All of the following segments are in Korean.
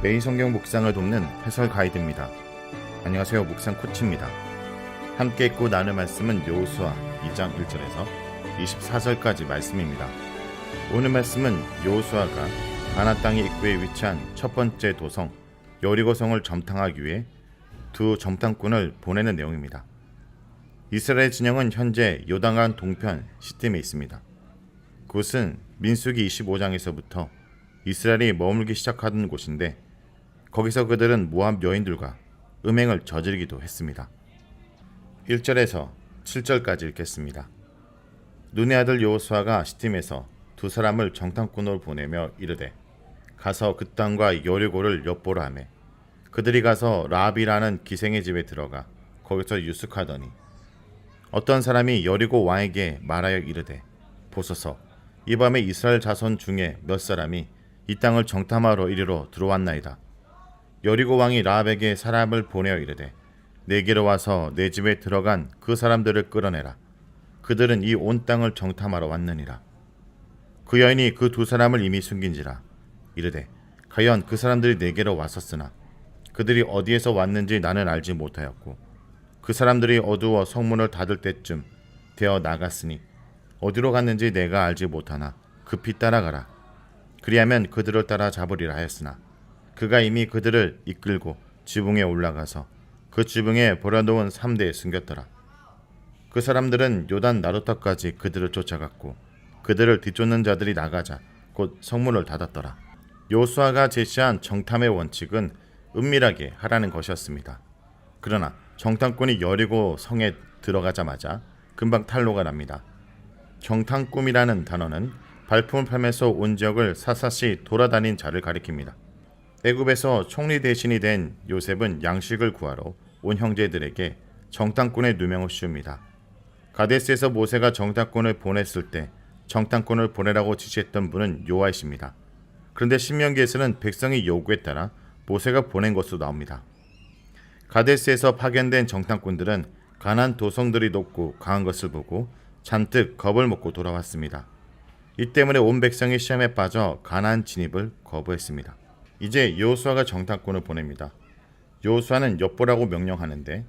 매일 성경 묵상을 돕는 해설 가이드입니다. 안녕하세요. 묵상 코치입니다. 함께 읽고 나눌 말씀은 여호수아 2장 1절에서 24절까지 말씀입니다. 오늘 말씀은 여호수아가 가나안 땅의 입구에 위치한 첫 번째 도성 여리고성을 점탕하기 위해 두 점탕꾼을 보내는 내용입니다. 이스라엘 진영은 현재 요단강 동편 시딤에 있습니다. 그곳은 민수기 25장에서부터 이스라엘이 머물기 시작하던 곳인데 거기서 그들은 모압 여인들과 음행을 저지르기도 했습니다. 1절에서 7절까지 읽겠습니다. 눈의 아들 여호수아가 시딤에서 두 사람을 정탐꾼으로 보내며 이르되 가서 그 땅과 여리고를 엿보라 하매 그들이 가서 라합이라는 기생의 집에 들어가 거기서 유숙하더니 어떤 사람이 여리고 왕에게 말하여 이르되 보소서 이 밤에 이스라엘 자손 중에 몇 사람이 이 땅을 정탐하러 이리로 들어왔나이다. 여리고 왕이 라합에게 사람을 보내어 이르되 내게로 와서 내 집에 들어간 그 사람들을 끌어내라. 그들은 이 온 땅을 정탐하러 왔느니라. 그 여인이 그 두 사람을 이미 숨긴지라. 이르되 과연 그 사람들이 내게로 왔었으나 그들이 어디에서 왔는지 나는 알지 못하였고 그 사람들이 어두워 성문을 닫을 때쯤 되어 나갔으니 어디로 갔는지 내가 알지 못하나 급히 따라가라. 그리하면 그들을 따라 잡으리라 하였으나 그가 이미 그들을 이끌고 지붕에 올라가서 그 지붕에 버려놓은 3대에 숨겼더라. 그 사람들은 요단 나루터까지 그들을 쫓아갔고 그들을 뒤쫓는 자들이 나가자 곧 성문을 닫았더라. 여호수아가 제시한 정탐의 원칙은 은밀하게 하라는 것이었습니다. 그러나 정탐꾼이 여리고 성에 들어가자마자 금방 탄로가 납니다. 정탐꾼이라는 단어는 발품을 팔면서 온 지역을 샅샅이 돌아다닌 자를 가리킵니다. 애굽에서 총리 대신이 된 요셉은 양식을 구하러 온 형제들에게 정탐꾼의 누명을 씌웁니다. 가데스에서 모세가 정탐꾼을 보냈을 때 정탐꾼을 보내라고 지시했던 분은 요아십니다. 그런데 신명기에서는 백성의 요구에 따라 모세가 보낸 것으로 나옵니다. 가데스에서 파견된 정탐꾼들은 가나안 도성들이 높고 강한 것을 보고 잔뜩 겁을 먹고 돌아왔습니다. 이 때문에 온 백성이 시험에 빠져 가나안 진입을 거부했습니다. 이제 여호수아가 정탐꾼을 보냅니다. 여호수아는 엿보라고 명령하는데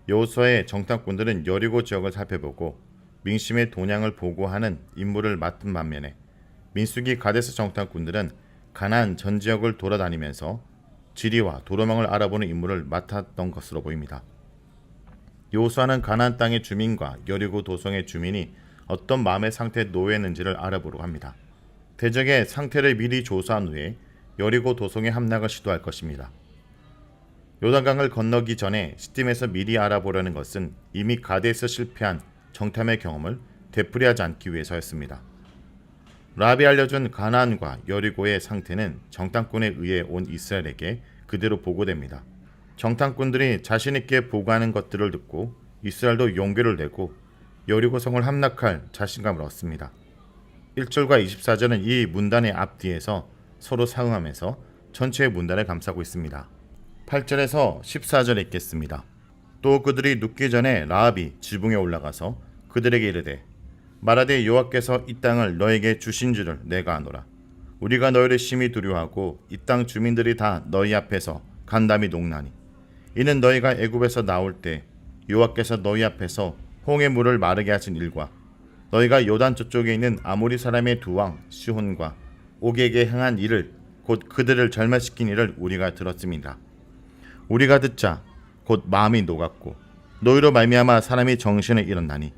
여호수아의 정탐꾼들은 여리고 지역을 살펴보고 민심의 동향을 보고하는 임무를 맡은 반면에 민수기 가데스 정탐꾼들은 가나안 전 지역을 돌아다니면서 지리와 도로망을 알아보는 임무를 맡았던 것으로 보입니다. 여호수아는 가나안 땅의 주민과 여리고 도성의 주민이 어떤 마음의 상태에 놓여있는지를 알아보려고 합니다. 대적의 상태를 미리 조사한 후에 여리고 도성의 함락을 시도할 것입니다. 요단강을 건너기 전에 시딤에서 미리 알아보려는 것은 이미 가데스에서 실패한 정탐의 경험을 되풀이하지 않기 위해서였습니다. 라합이 알려준 가나안과 여리고의 상태는 정탐꾼에 의해 온 이스라엘에게 그대로 보고됩니다. 정탐꾼들이 자신있게 보고하는 것들을 듣고 이스라엘도 용기를 내고 여리고성을 함락할 자신감을 얻습니다. 1절과 24절은 이 문단의 앞뒤에서 서로 상응하면서 전체의 문단을 감싸고 있습니다. 8절에서 14절 읽겠습니다. 또 그들이 눕기 전에 라합이 지붕에 올라가서 그들에게 이르되 말하되 여호와께서 이 땅을 너에게 주신 줄을 내가 아노라. 우리가 너희를 심히 두려워하고 이 땅 주민들이 다 너희 앞에서 간담이 녹나니 이는 너희가 애굽에서 나올 때 여호와께서 너희 앞에서 홍해 물을 마르게 하신 일과 너희가 요단 저쪽에 있는 아모리 사람의 두 왕 시혼과 옥에게 행한 일을 곧 그들을 절멸시킨 일을 우리가 들었습니다. 우리가 듣자 곧 마음이 녹았고 너희로 말미암아 사람이 정신을 잃었나니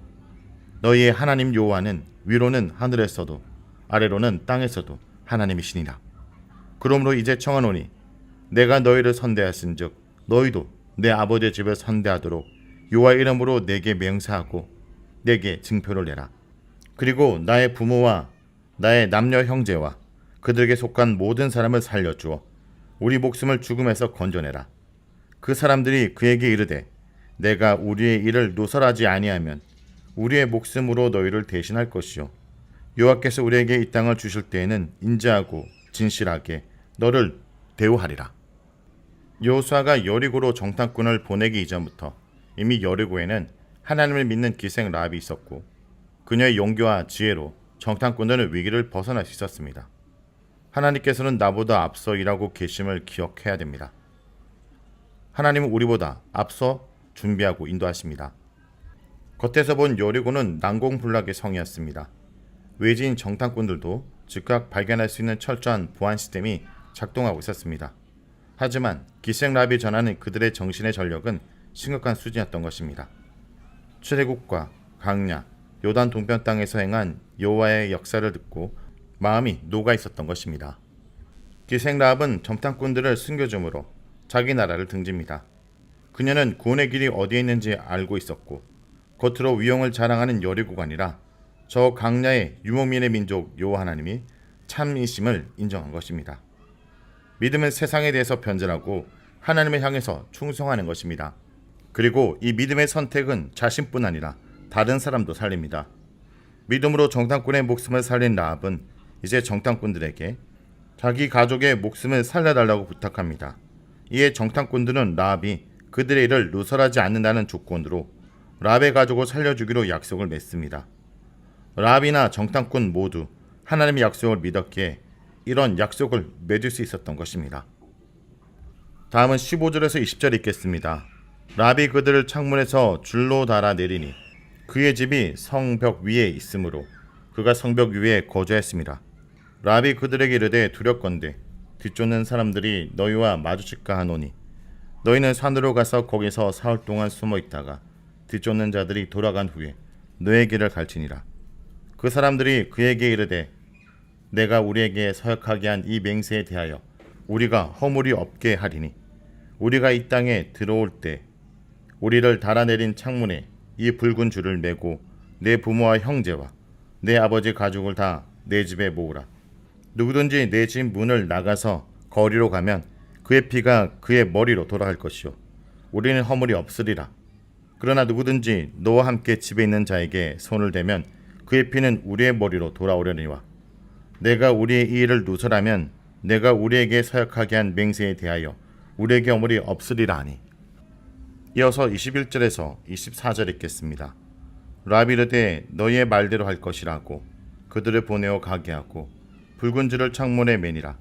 너희의 하나님 여호와는 위로는 하늘에서도 아래로는 땅에서도 하나님이시니라. 그러므로 이제 청하노니 내가 너희를 선대하신즉 너희도 내 아버지의 집을 선대하도록 여호와의 이름으로 내게 맹세하고 내게 증표를 내라. 그리고 나의 부모와 나의 남녀 형제와 그들에게 속한 모든 사람을 살려주어 우리 목숨을 죽음에서 건져내라. 그 사람들이 그에게 이르되 내가 우리의 일을 누설하지 아니하면 우리의 목숨으로 너희를 대신할 것이요 여호와께서 우리에게 이 땅을 주실 때에는 인자하고 진실하게 너를 대우하리라. 여호수아가 여리고로 정탐꾼을 보내기 이전부터 이미 여리고에는 하나님을 믿는 기생 라합이 있었고 그녀의 용기와 지혜로 정탐꾼들은 위기를 벗어날 수 있었습니다. 하나님께서는 나보다 앞서 일하고 계심을 기억해야 됩니다. 하나님은 우리보다 앞서 준비하고 인도하십니다. 겉에서 본 여리고는 난공불락의 성이었습니다. 외지인 정탐꾼들도 즉각 발견할 수 있는 철저한 보안 시스템이 작동하고 있었습니다. 하지만 기생랍이 전하는 그들의 정신의 전력은 심각한 수준이었던 것입니다. 출애굽과 강야, 요단 동편 땅에서 행한 여호와의 역사를 듣고 마음이 녹아 있었던 것입니다. 기생랍은 정탐꾼들을 숨겨줌으로 자기 나라를 등집니다. 그녀는 구원의 길이 어디에 있는지 알고 있었고 겉으로 위용을 자랑하는 여리고가 아니라 저 강야의 유목민의 민족 여호와 하나님이 참이심을 인정한 것입니다. 믿음은 세상에 대해서 변절하고 하나님을 향해서 충성하는 것입니다. 그리고 이 믿음의 선택은 자신뿐 아니라 다른 사람도 살립니다. 믿음으로 정탐꾼의 목숨을 살린 라합은 이제 정탐꾼들에게 자기 가족의 목숨을 살려달라고 부탁합니다. 이에 정탐꾼들은 라합이 그들의 일을 누설하지 않는다는 조건으로 라합의 가족을 살려주기로 약속을 맺습니다. 라합이나 정탐꾼 모두 하나님의 약속을 믿었기에 이런 약속을 맺을 수 있었던 것입니다. 다음은 15절에서 20절 읽겠습니다. 라합이 그들을 창문에서 줄로 달아 내리니 그의 집이 성벽 위에 있으므로 그가 성벽 위에 거주했습니다. 라합이 그들에게 이르되 두렵건대 뒤쫓는 사람들이 너희와 마주칠까 하노니 너희는 산으로 가서 거기서 사흘 동안 숨어 있다가 뒤쫓는 자들이 돌아간 후에 너의 길을 갈지니라. 그 사람들이 그에게 이르되 내가 우리에게 서역하게 한 이 맹세에 대하여 우리가 허물이 없게 하리니 우리가 이 땅에 들어올 때 우리를 달아내린 창문에 이 붉은 줄을 매고 내 부모와 형제와 내 아버지 가족을 다 내 집에 모으라. 누구든지 내 집 문을 나가서 거리로 가면 그의 피가 그의 머리로 돌아갈 것이요 우리는 허물이 없으리라. 그러나 누구든지 너와 함께 집에 있는 자에게 손을 대면 그의 피는 우리의 머리로 돌아오려니와 내가 우리의 이 일을 누설하면 내가 우리에게 서역하게 한 맹세에 대하여 우리에게 허물이 없으리라 하니. 이어서 21절에서 24절 읽겠습니다. 라합이 이르되 너희의 말대로 할 것이라고 그들을 보내어 가게 하고 붉은 줄을 창문에 매니라.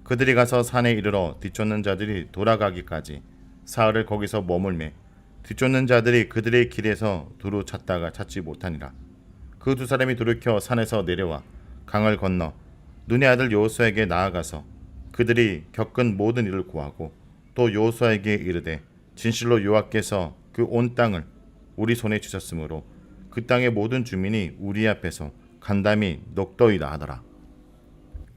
그들이 가서 산에 이르러 뒤쫓는 자들이 돌아가기까지 사흘을 거기서 머물매 뒤쫓는 자들이 그들의 길에서 두루 찾다가 찾지 못하니라. 그 두 사람이 돌이켜 산에서 내려와 강을 건너 눈의 아들 여호수아에게 나아가서 그들이 겪은 모든 일을 고하고 또 여호수아에게 이르되 진실로 여호와께서 그 온 땅을 우리 손에 주셨으므로 그 땅의 모든 주민이 우리 앞에서 간담이 녹더이다 하더라.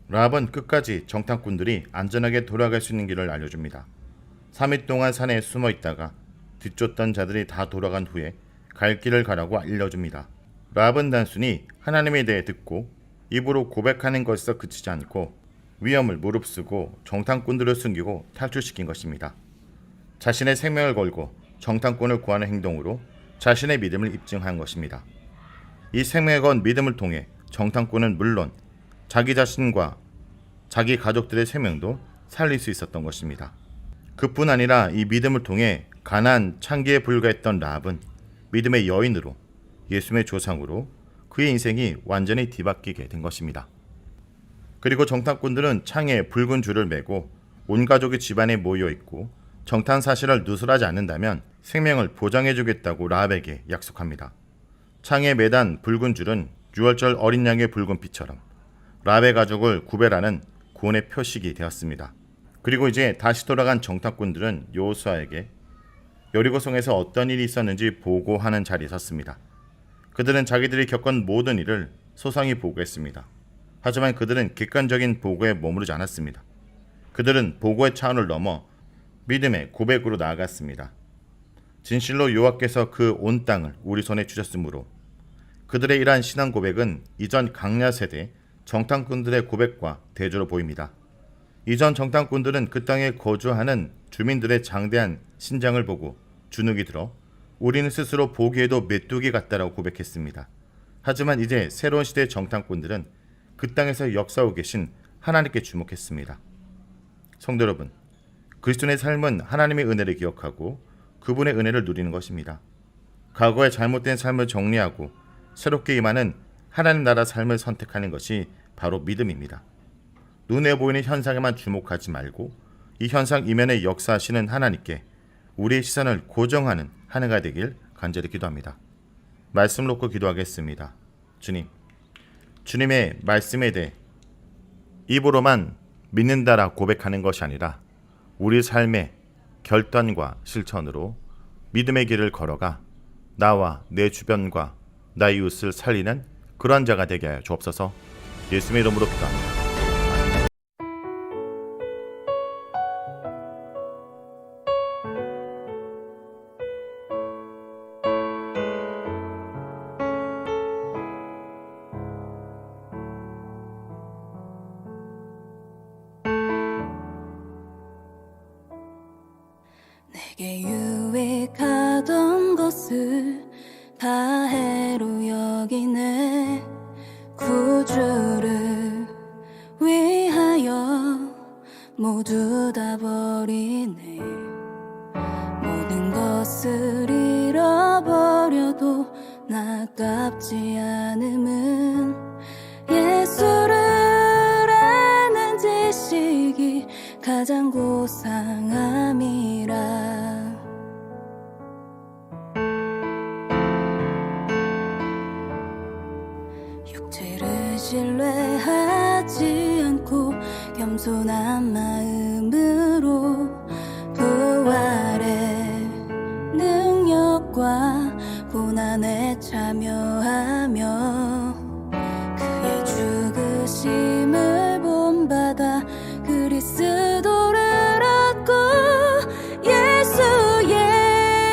라합은 끝까지 정탐꾼들이 안전하게 돌아갈 수 있는 길을 알려줍니다. 3일 동안 산에 숨어 있다가 뒤쫓던 자들이 다 돌아간 후에 갈 길을 가라고 알려줍니다. 라합은 단순히 하나님에 대해 듣고 입으로 고백하는 것에서 그치지 않고 위험을 무릅쓰고 정탐꾼들을 숨기고 탈출시킨 것입니다. 자신의 생명을 걸고 정탐꾼을 구하는 행동으로 자신의 믿음을 입증한 것입니다. 이 생명에 건 믿음을 통해 정탐꾼은 물론 자기 자신과 자기 가족들의 생명도 살릴 수 있었던 것입니다. 그뿐 아니라 이 믿음을 통해 가나안 창기에 불과했던 라합은 믿음의 여인으로 예수님의 조상으로 그의 인생이 완전히 뒤바뀌게 된 것입니다. 그리고 정탐꾼들은 창에 붉은 줄을 매고 온 가족이 집안에 모여 있고 정탐 사실을 누설하지 않는다면 생명을 보장해 주겠다고 라합에게 약속합니다. 창에 매단 붉은 줄은 6월절 어린 양의 붉은 피처럼 라합의 가족을 구별하는 구원의 표식이 되었습니다. 그리고 이제 다시 돌아간 정탐꾼들은 여호수아에게 여리고성에서 어떤 일이 있었는지 보고하는 자리에 섰습니다. 그들은 자기들이 겪은 모든 일을 소상히 보고했습니다. 하지만 그들은 객관적인 보고에 머무르지 않았습니다. 그들은 보고의 차원을 넘어 믿음의 고백으로 나아갔습니다. 진실로 여호와께서 그 온 땅을 우리 손에 주셨으므로. 그들의 이러한 신앙 고백은 이전 강야 세대 정탐꾼들의 고백과 대조로 보입니다. 이전 정탐꾼들은 그 땅에 거주하는 주민들의 장대한 신장을 보고 주눅이 들어 우리는 스스로 보기에도 메뚜기 같다라고 고백했습니다. 하지만 이제 새로운 시대의 정탐꾼들은 그 땅에서 역사하고 계신 하나님께 주목했습니다. 성도 여러분, 그리스도인의 삶은 하나님의 은혜를 기억하고 그분의 은혜를 누리는 것입니다. 과거의 잘못된 삶을 정리하고 새롭게 임하는 하나님 나라 삶을 선택하는 것이 바로 믿음입니다. 눈에 보이는 현상에만 주목하지 말고 이 현상 이면에 역사하시는 하나님께 우리의 시선을 고정하는 한 해가 되길 간절히 기도합니다. 말씀 놓고 기도하겠습니다. 주님, 주님의 말씀에 대해 입으로만 믿는다라 고백하는 것이 아니라 우리 삶의 결단과 실천으로 믿음의 길을 걸어가 나와 내 주변과 나의 이웃을 살리는 그러한 자가 되게 하여 주옵소서. 예수님의 이름으로 기도합니다. 내게 유익하던 것을 다 해로 여기네. 구주를 위하여 모두 다 버리네. 모든 것을 잃어버려도 나깝지 않음은 예수를 아는 지식이 가장 고상함이라. 육체를 신뢰하지 않고 겸손한 마음으로 부활의 능력과 고난에 참여하며 그의 죽으심을 본받아 그리스도를 얻고 예수의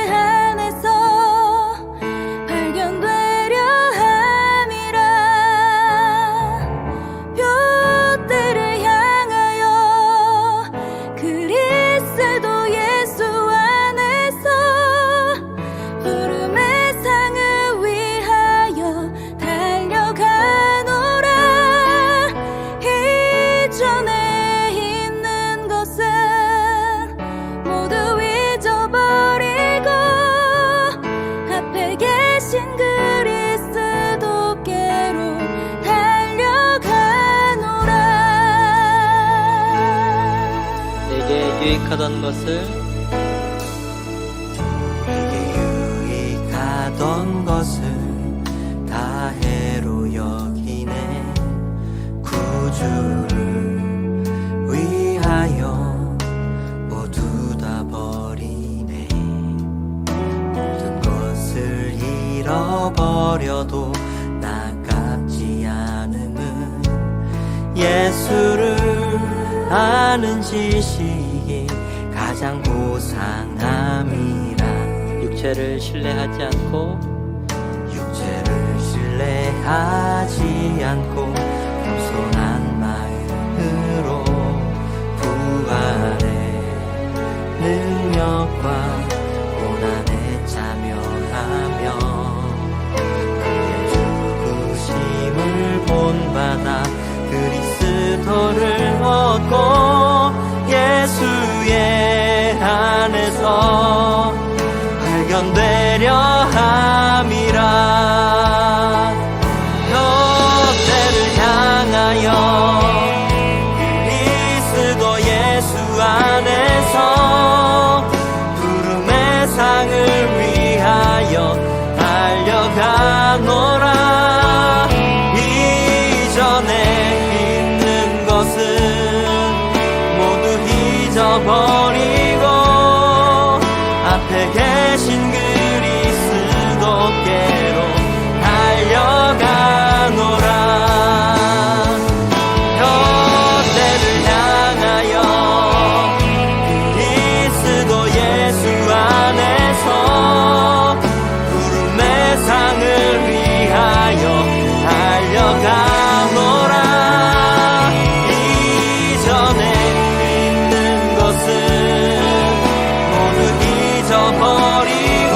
안에서 발견되려 함이라. 뼈대를 향하여 그리스도 예수 안에서 부름의 상을 위하여 달려가노라. 이전에 모두 잊어버리고 앞에 계신 그리스도께로 달려가노라. 내게 유익하던 것을 다 해로 여기네. 구주를 위하여 모두 다 버리네. 모든 것을 잃어버려도 나깝지 않음은 예수를 아는 지식이 가장 고상함이라. 육체를 신뢰하지 않고 겸손한 마음으로 부활의 능력과 고난에 참여하며 그의 죽으심을 본받아 그리스도를 얻고 예수의 안에서 발견되려 함이라. 뼈대를 향하여 그리스도 예수 안에서 부름의 상을 위하여 달려가노라. 이전에 있는 것은 모두 잊어버리고 앞에 계신 그리스도께로 달려가노라. 뼈대를 향하여 그리스도 예수 안에서 부름의 상을 위하여 달려가노라. 이전에 있는 것은 모두 잊어버리고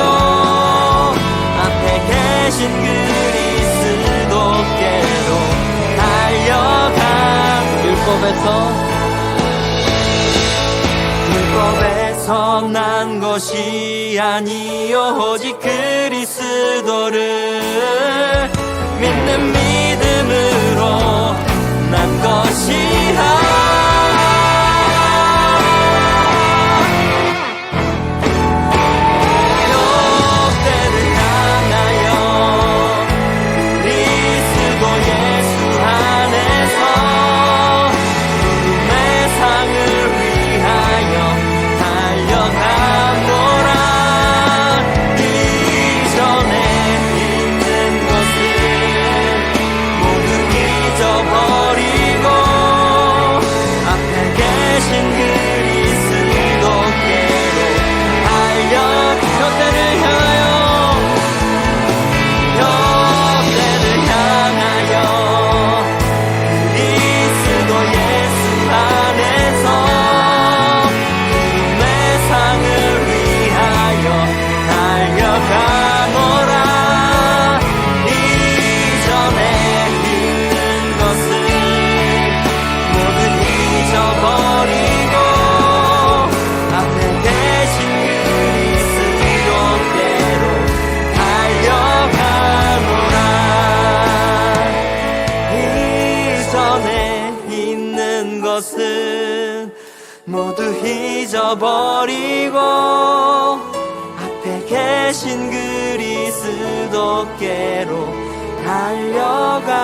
앞에 계신 그리스도께로 달려가. 율법에서 난 것이 아니요 오직 그리스도를 믿는 믿음으로 난 것이 것은 모두 잊어버리고 앞에 계신 그리스도께로 달려가노라.